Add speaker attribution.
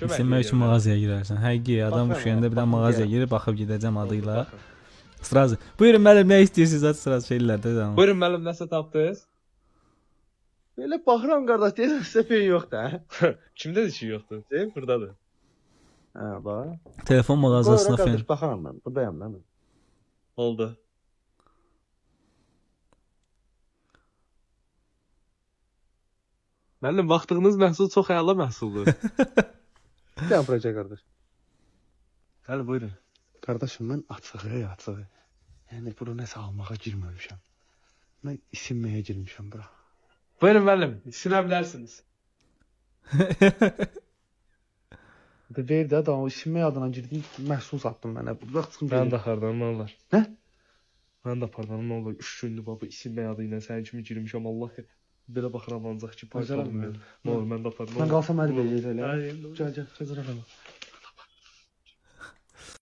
Speaker 1: İsinmək üçün mağazaya girərsən. Həqiqi adam uşayanda bir də mağazaya girib baxıb gedəcəm adıyla. Sırası. Buyurun müəllim, nə istəyirsiniz? Aç sırası şeylərdə tamam.
Speaker 2: Buyurun müəllim, nəsə tapdınız?
Speaker 3: Belə baxıram qardaş, deyirsən sizə pey yoxdur, hə?
Speaker 2: Kimdə də şey yoxdur? Deyim, buradadır.
Speaker 3: Hə, bax.
Speaker 1: Telefon mağazasına
Speaker 3: Qardaş
Speaker 1: fen.
Speaker 3: baxaram mən. Buradayam mən.
Speaker 2: Oldu. Müəllim, baxdığınız məhsul çox əla məhsuldur.
Speaker 3: Gəlin bura gəl qardaş.
Speaker 2: Hələ buyurun.
Speaker 3: Qardaşım mən açığı. Yəni bura nəsə almağa girməmişəm. Mən isinməyə girmişəm bura.
Speaker 2: Buyurun müəllim, sinə bilərsiniz.
Speaker 3: Bir ver də, daha o isinmək adına girdim, məhsul satdım mənə. Bax çıxım
Speaker 2: Mən
Speaker 3: gedim.
Speaker 2: də xardan nə olar?
Speaker 3: Nə?
Speaker 2: Mən də pardon, nə olar? 3 gündür baba isinmək adı ilə sənin kimi girmişəm. Allah belə baxıram ancaq ki, paysalım mən. Nə olur, mən də pardon.
Speaker 3: Mən qalsam əli belə elə.
Speaker 2: Ay,
Speaker 3: Gəl, xəzərə qal.